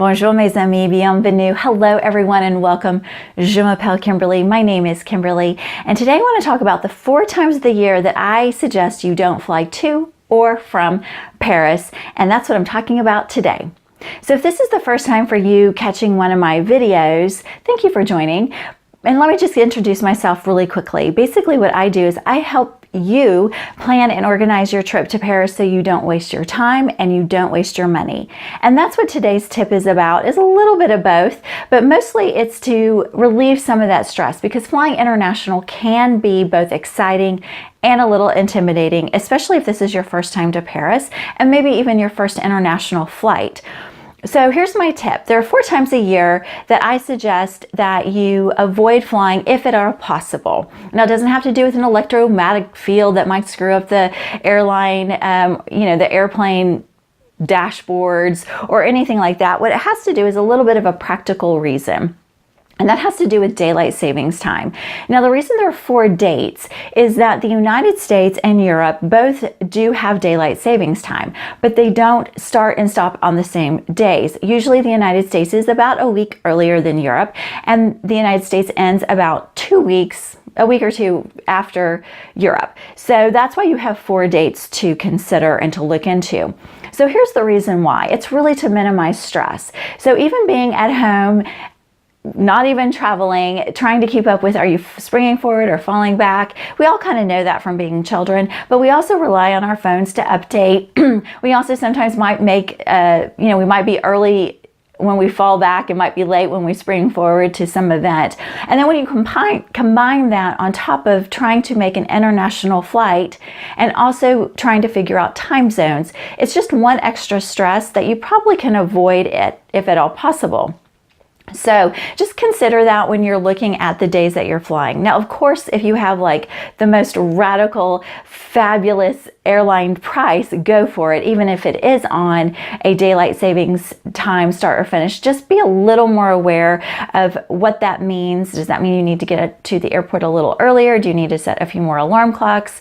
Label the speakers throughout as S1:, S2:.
S1: Bonjour mes amis, bienvenue. Hello everyone and welcome. Je m'appelle Kimberly. My name is Kimberly. And today I want to talk about the 4 times of the year that I suggest you don't fly to or from Paris. And that's what I'm talking about today. So if this is the first time for you catching one of my videos, thank you for joining. And let me just introduce myself really quickly. Basically what I do is I help you plan and organize your trip to Paris so you don't waste your time and you don't waste your money. And that's what today's tip is about, is a little bit of both, but mostly it's to relieve some of that stress, because flying international can be both exciting and a little intimidating, especially if this is your first time to Paris and maybe even your first international flight. So here's my tip. There are 4 times a year that I suggest that you avoid flying if at all possible. Now, it doesn't have to do with an electromagnetic field that might screw up the airline, the airplane dashboards or anything like that. What it has to do is a little bit of a practical reason. And that has to do with daylight savings time. Now, the reason there are 4 dates is that the United States and Europe both do have daylight savings time, but they don't start and stop on the same days. Usually the United States is about a week earlier than Europe, and the United States ends about 2 weeks, a week or 2 after Europe. So that's why you have 4 dates to consider and to look into. So here's the reason why. It's really to minimize stress. So even being at home, not even traveling, trying to keep up with, are you springing forward or falling back? We all kind of know that from being children, but we also rely on our phones to update. We also sometimes might make, we might be early when we fall back, it might be late when we spring forward to some event. And then when you combine that on top of trying to make an international flight and also trying to figure out time zones, it's just one extra stress that you probably can avoid it if at all possible. So just consider that when you're looking at the days that you're flying. Now, of course, if you have like the most radical, fabulous airline price, go for it. Even if it is on a daylight savings time, start or finish, just be a little more aware of what that means. Does that mean you need to get to the airport a little earlier? Do you need to set a few more alarm clocks?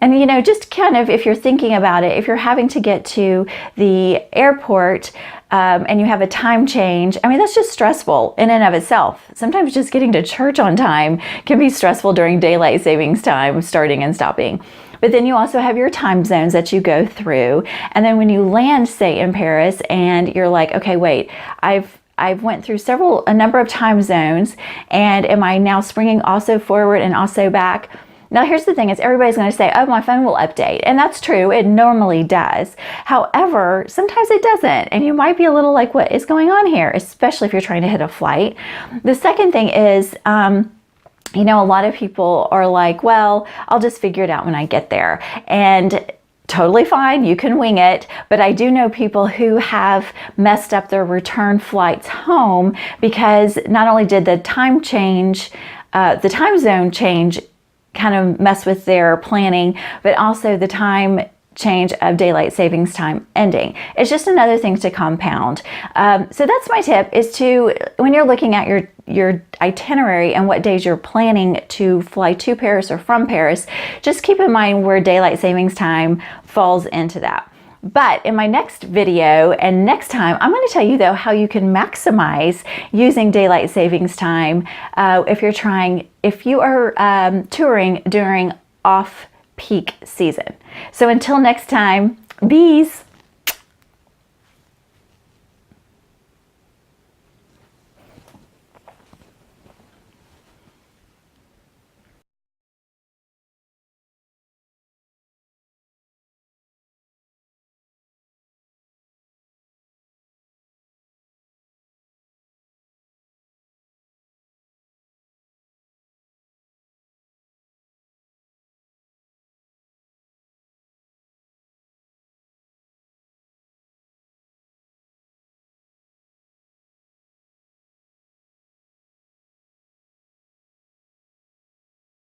S1: And, just kind of, if you're thinking about it, if you're having to get to the airport, and you have a time change, that's just stressful in and of itself. Sometimes just getting to church on time can be stressful during daylight savings time, starting and stopping. But then you also have your time zones that you go through. And then when you land, say, in Paris, and you're like, okay, wait, I've went through a number of time zones, and am I now springing also forward and also back? Now, here's the thing, is everybody's going to say, oh, my phone will update. And that's true. It normally does. However, sometimes it doesn't. And you might be a little like, what is going on here? Especially if you're trying to hit a flight. The second thing is, a lot of people are like, well, I'll just figure it out when I get there. And totally fine, you can wing it. But I do know people who have messed up their return flights home because not only did the time zone change kind of mess with their planning, but also the time change of daylight savings time ending. It's just another thing to compound. So that's my tip, is to, when you're looking at your itinerary and what days you're planning to fly to Paris or from Paris, just keep in mind where daylight savings time falls into that. But in my next video and next time, I'm going to tell you though how you can maximize using daylight savings time if you are touring during off-peak season. So until next time, bees.